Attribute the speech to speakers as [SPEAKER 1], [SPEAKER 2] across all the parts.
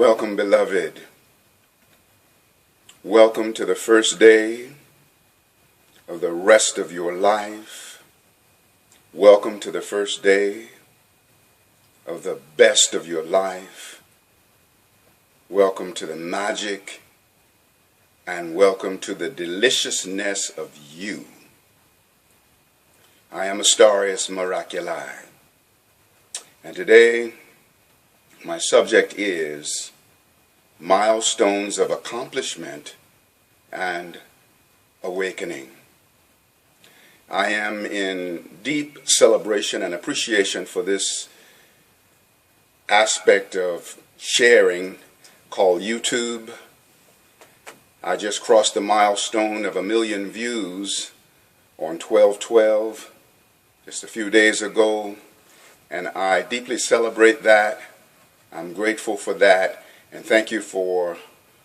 [SPEAKER 1] Welcome, beloved. Welcome to the first day of the rest of your life. Welcome to the first day of the best of your life. Welcome to the magic and welcome to the deliciousness of you. I am Astarius Miraculi, and today my subject is milestones of accomplishment and awakening. I am in deep celebration and appreciation for this aspect of sharing called YouTube. I just crossed the milestone of 1 million views on 12/12 just a few days ago, and I deeply celebrate that. I'm grateful for that, and thank you for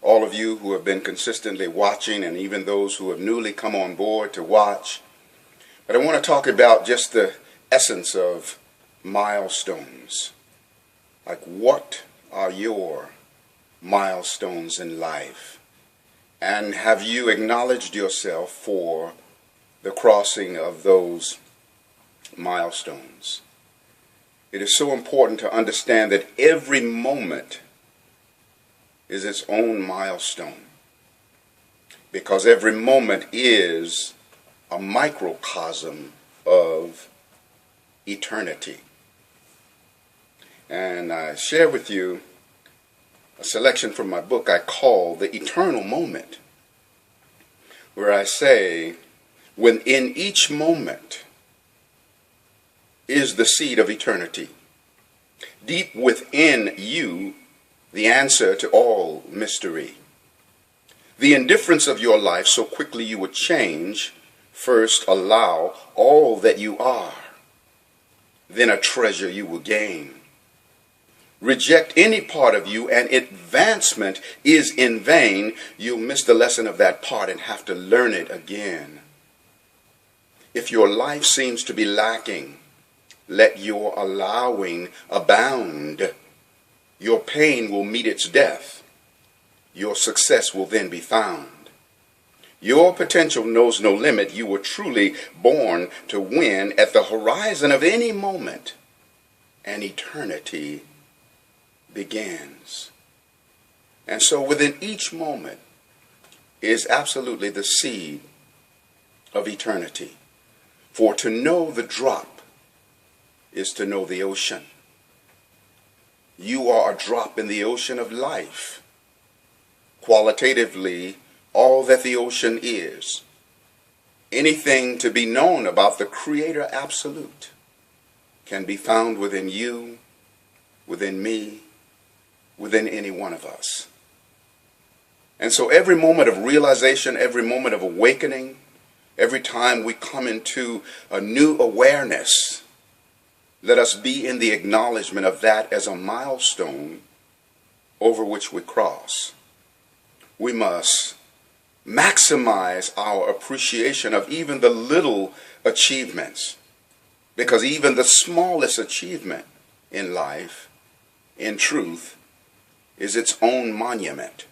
[SPEAKER 1] all of you who have been consistently watching, and even those who have newly come on board to watch. But I want to talk about just the essence of milestones. Like, what are your milestones in life? And have you acknowledged yourself for the crossing of those milestones? It is so important to understand that every moment is its own milestone, because every moment is a microcosm of eternity. And I share with you a selection from my book I call The Eternal Moment, where I say, within each moment is the seed of eternity. Deep within you, the answer to all mystery. The indifference of your life so quickly you would change, first allow all that you are, then a treasure you will gain. Reject any part of you and advancement is in vain. You'll miss the lesson of that part and have to learn it again. If your life seems to be lacking, let your allowing abound. Your pain will meet its death. Your success will then be found. Your potential knows no limit. You were truly born to win. At the horizon of any moment, an eternity begins. And so within each moment is absolutely the seed of eternity. For to know the drop is to know the ocean. You are a drop in the ocean of life. Qualitatively, all that the ocean is. Anything to be known about the Creator Absolute can be found within you, within me, within any one of us. And so every moment of realization, every moment of awakening, every time we come into a new awareness, let us be in the acknowledgement of that as a milestone over which we cross. We must maximize our appreciation of even the little achievements, because even the smallest achievement in life, in truth, is its own monument.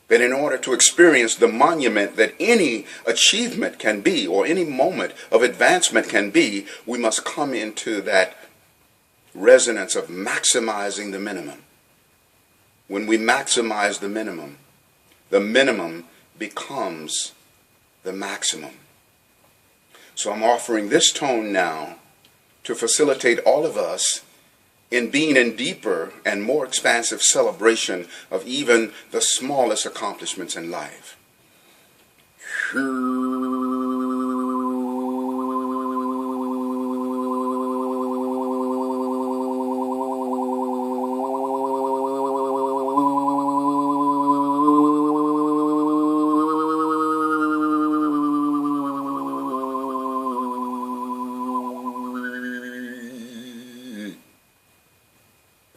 [SPEAKER 1] But in order to experience the monument that any achievement can be, or any moment of advancement can be, we must come into that resonance of maximizing the minimum. When we maximize the minimum becomes the maximum. So I'm offering this tone now to facilitate all of us in being in deeper and more expansive celebration of even the smallest accomplishments in life.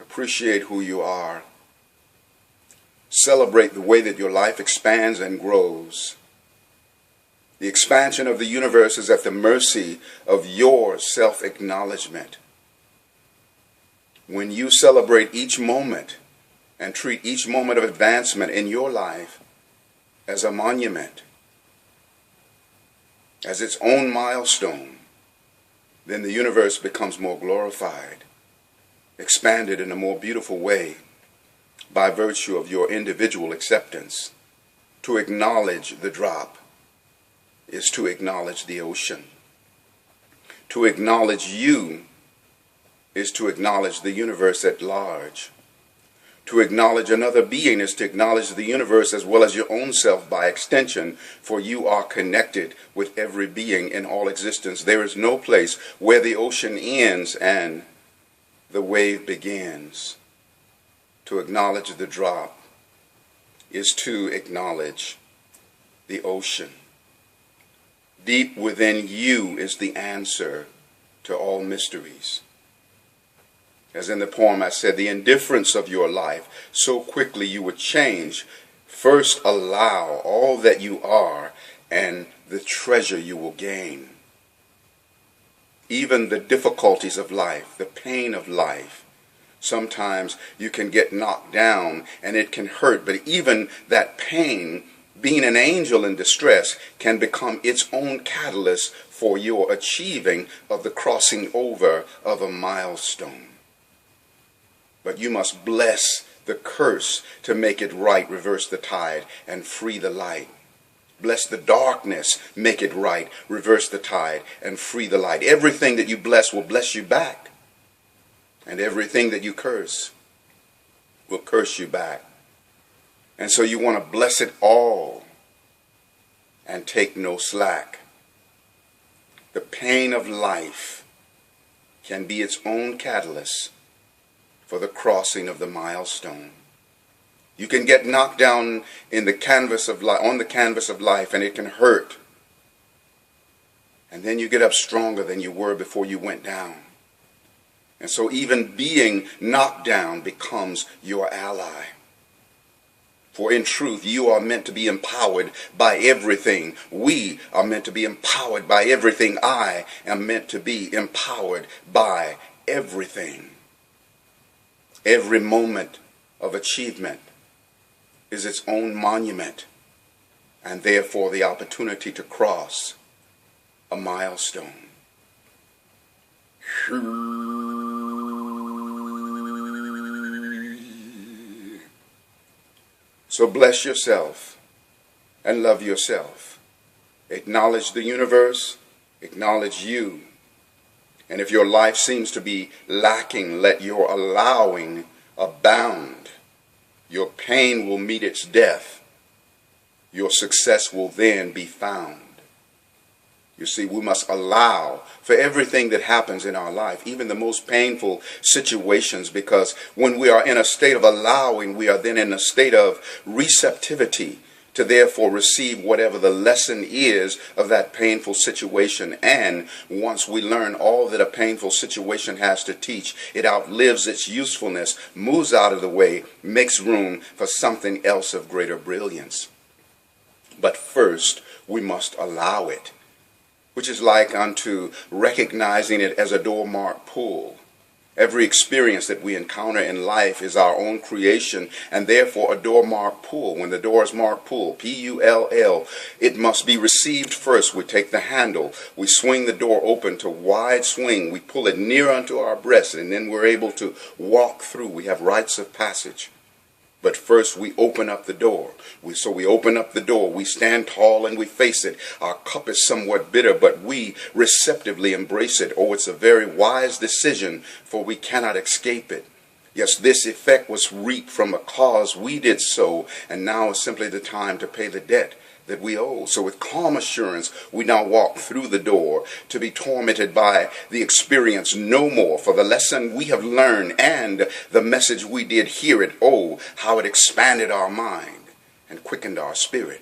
[SPEAKER 1] Appreciate who you are. Celebrate the way that your life expands and grows. The expansion of the universe is at the mercy of your self-acknowledgement. When you celebrate each moment, and treat each moment of advancement in your life as a monument, as its own milestone, then the universe becomes more glorified, expanded in a more beautiful way by virtue of your individual acceptance. To acknowledge the drop is to acknowledge the ocean. To acknowledge you is to acknowledge the universe at large. To acknowledge another being is to acknowledge the universe as well as your own self by extension, for you are connected with every being in all existence. There is no place where the ocean ends and the wave begins. To acknowledge the drop is to acknowledge the ocean. Deep within you is the answer to all mysteries. As in the poem I said, the indifference of your life, so quickly you would change. First allow all that you are and the treasure you will gain. Even the difficulties of life, the pain of life, sometimes you can get knocked down and it can hurt, but even that pain, being an angel in distress, can become its own catalyst for your achieving of the crossing over of a milestone. But you must bless the curse to make it right, reverse the tide, and free the light. Bless the darkness, make it right, reverse the tide, and free the light. Everything that you bless will bless you back. And everything that you curse will curse you back. And so you want to bless it all and take no slack. The pain of life can be its own catalyst for the crossing of the milestone. You can get knocked down in the canvas of life, on the canvas of life, and it can hurt. And then you get up stronger than you were before you went down. And so even being knocked down becomes your ally. For in truth, you are meant to be empowered by everything. We are meant to be empowered by everything. I am meant to be empowered by everything. Every moment of achievement is its own monument, and therefore the opportunity to cross a milestone. So bless yourself and love yourself. Acknowledge the universe, acknowledge you. And if your life seems to be lacking, let your allowing abound. Your pain will meet its death. Your success will then be found. You see, we must allow for everything that happens in our life, even the most painful situations, because when we are in a state of allowing, we are then in a state of receptivity to therefore receive whatever the lesson is of that painful situation. And once we learn all that a painful situation has to teach, it outlives its usefulness, moves out of the way, makes room for something else of greater brilliance. But first, we must allow it, which is like unto recognizing it as a door-marked pool. Every experience that we encounter in life is our own creation, and therefore a door-marked pool. When the door is marked pool, P-U-L-L, it must be received first. We take the handle, we swing the door open to wide swing, we pull it near unto our breast, and then we're able to walk through. We have rites of passage. But first we open up the door. So we open up the door. We stand tall and we face it. Our cup is somewhat bitter, but we receptively embrace it. Oh, it's a very wise decision, for we cannot escape it. Yes, this effect was reaped from a cause we did so, and now is simply the time to pay the debt that we owe. So with calm assurance, we now walk through the door to be tormented by the experience no more. For the lesson we have learned and the message we did hear it, oh, how it expanded our mind and quickened our spirit.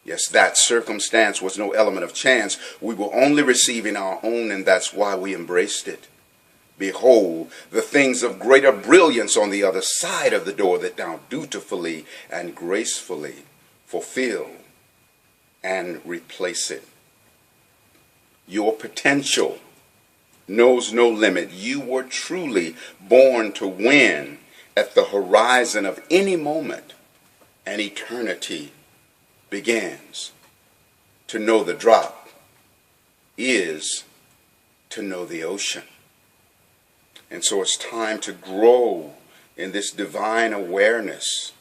[SPEAKER 1] Yes, that circumstance was no element of chance. We were only receiving our own, and that's why we embraced it. Behold, the things of greater brilliance on the other side of the door that now dutifully and gracefully fulfill and replace it. Your potential knows no limit. You were truly born to win, at the horizon of any moment, an eternity begins. To know the drop is to know the ocean. And so it's time to grow in this divine awareness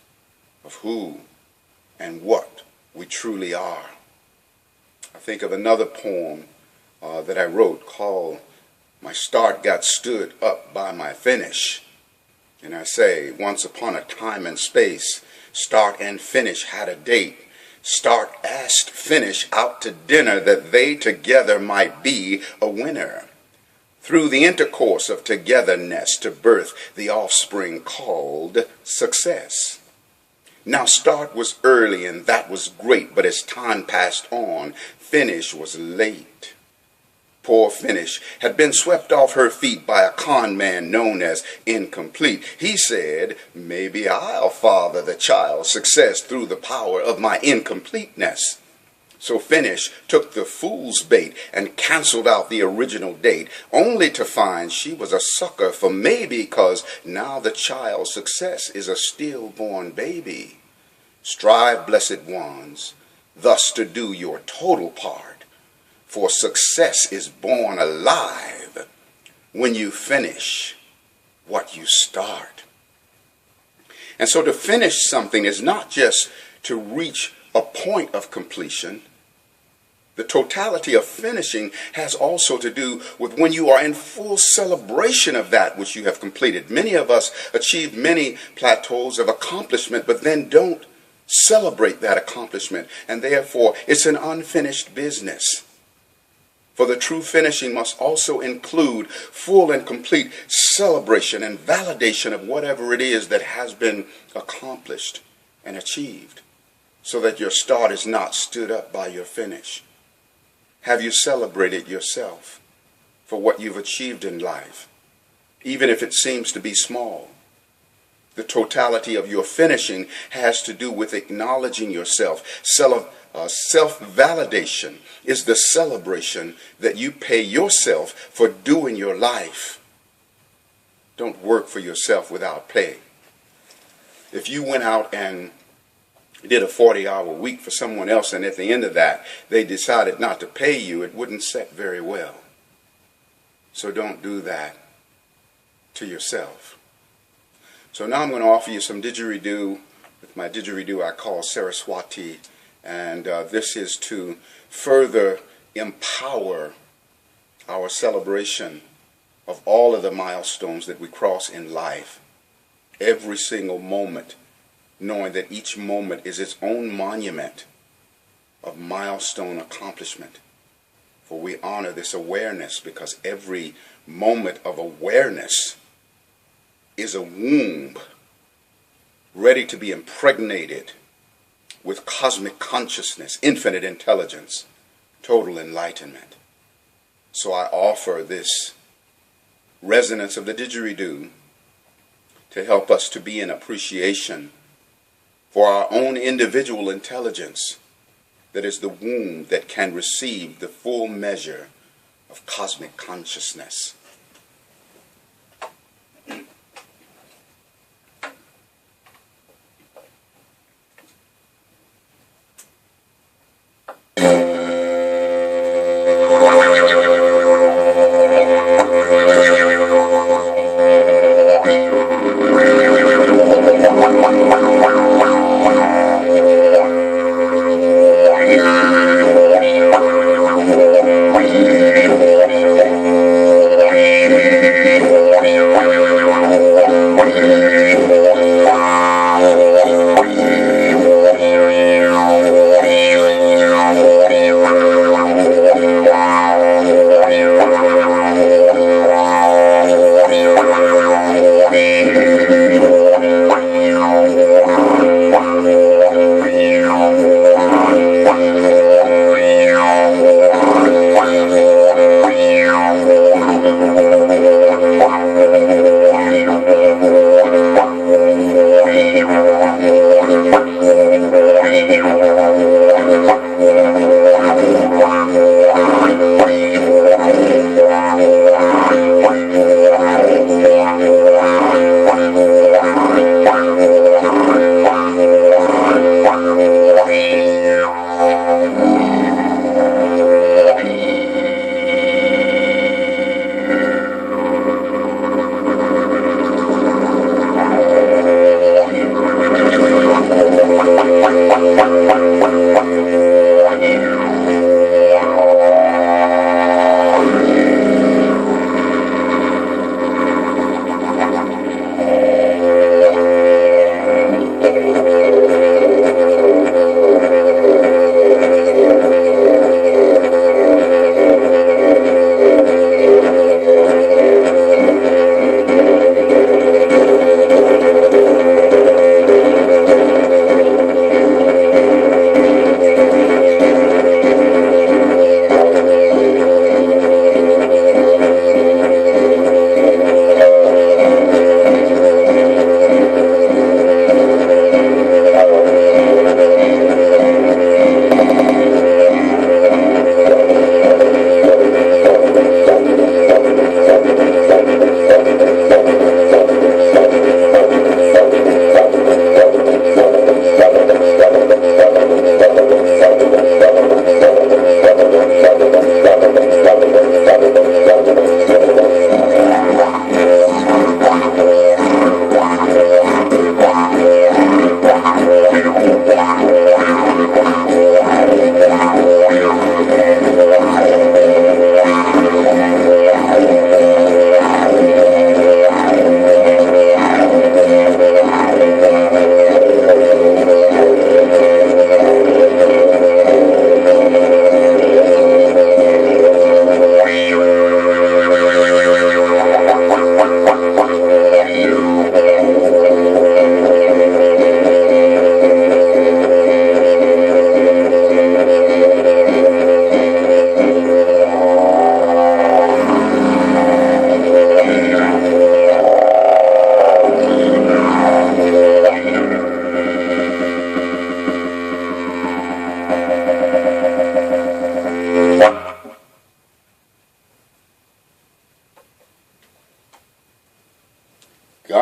[SPEAKER 1] of who and what we truly are. I think of another poem that I wrote called "My Start Got Stood Up by My Finish." And I say, once upon a time and space, start and finish had a date. Start asked finish out to dinner that they together might be a winner. Through the intercourse of togetherness to birth the offspring called success. Now start was early and that was great, but as time passed on, finish was late. Poor Finish had been swept off her feet by a con man known as Incomplete. He said, maybe I'll father the child's success through the power of my incompleteness. So Finish took the fool's bait and canceled out the original date, only to find she was a sucker for maybe, 'cause now the child's success is a stillborn baby. Strive, blessed ones, thus to do your total part. For success is born alive when you finish what you start. And so to finish something is not just to reach a point of completion. The totality of finishing has also to do with when you are in full celebration of that which you have completed. Many of us achieve many plateaus of accomplishment, but then don't celebrate that accomplishment. And therefore, it's an unfinished business. For the true finishing must also include full and complete celebration and validation of whatever it is that has been accomplished and achieved, so that your start is not stood up by your finish. Have you celebrated yourself for what you've achieved in life, even if it seems to be small? The totality of your finishing has to do with acknowledging yourself. Self-validation is the celebration that you pay yourself for doing your life. Don't work for yourself without pay. If you went out and did a 40-hour week for someone else, and at the end of that they decided not to pay you, it wouldn't set very well. So don't do that to yourself. So now I'm going to offer you some didgeridoo. With my didgeridoo I call Saraswati, and this is to further empower our celebration of all of the milestones that we cross in life. Every single moment, knowing that each moment is its own monument of milestone accomplishment. For we honor this awareness because every moment of awareness is a womb ready to be impregnated with cosmic consciousness, infinite intelligence, total enlightenment. So I offer this resonance of the didgeridoo to help us to be in appreciation for our own individual intelligence that is the womb that can receive the full measure of cosmic consciousness.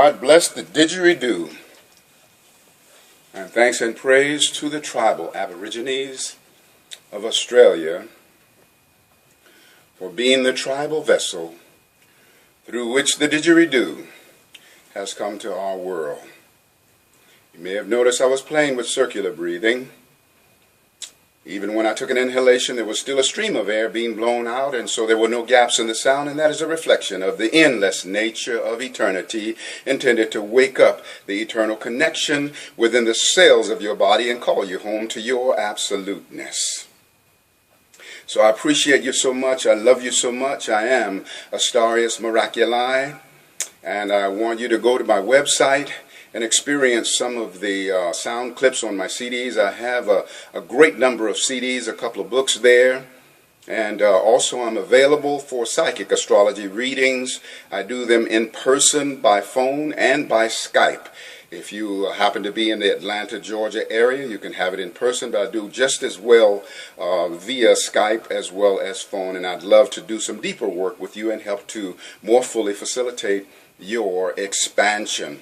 [SPEAKER 1] God bless the Didgeridoo. And thanks and praise to the tribal Aborigines of Australia for being the tribal vessel through which the Didgeridoo has come to our world. You may have noticed I was playing with circular breathing. Even when I took an inhalation, there was still a stream of air being blown out, and so there were no gaps in the sound, and that is a reflection of the endless nature of eternity, intended to wake up the eternal connection within the cells of your body and call you home to your absoluteness. So I appreciate you so much. I love you so much. I am Astarius Miraculi, and I want you to go to my website and experience some of the sound clips on my CDs. I have a great number of CDs, a couple of books there. And also I'm available for psychic astrology readings. I do them in person, by phone, and by Skype. If you happen to be in the Atlanta, Georgia area, you can have it in person, but I do just as well via Skype as well as phone. And I'd love to do some deeper work with you and help to more fully facilitate your expansion.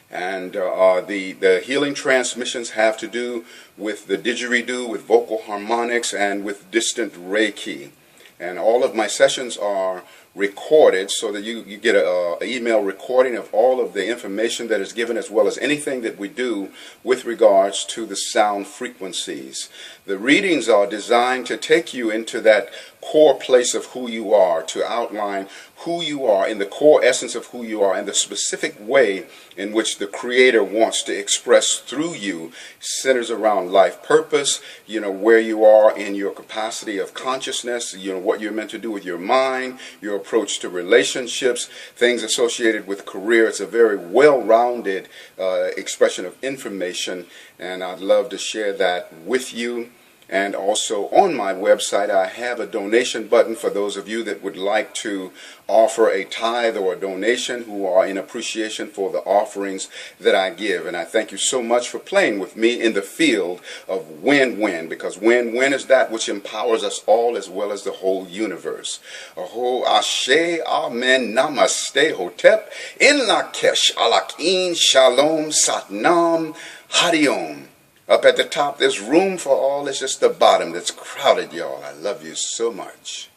[SPEAKER 1] And the healing transmissions have to do with the didgeridoo, with vocal harmonics, and with distant Reiki. And all of my sessions are recorded so that you get an email recording of all of the information that is given, as well as anything that we do with regards to the sound frequencies. The readings are designed to take you into that core place of who you are, to outline who you are in the core essence of who you are, and the specific way in which the Creator wants to express through you centers around life purpose, where you are in your capacity of consciousness, what you're meant to do with your mind, your approach to relationships, things associated with career. It's a very well-rounded expression of information, and I'd love to share that with you. And also on my website, I have a donation button for those of you that would like to offer a tithe or a donation, who are in appreciation for the offerings that I give. And I thank you so much for playing with me in the field of win-win, because win-win is that which empowers us all as well as the whole universe. Aho ashe, amen, namaste, hotep, in lakesh, alakin, shalom, satnam, hariom. Up at the top, there's room for all. It's just the bottom that's crowded, y'all. I love you so much.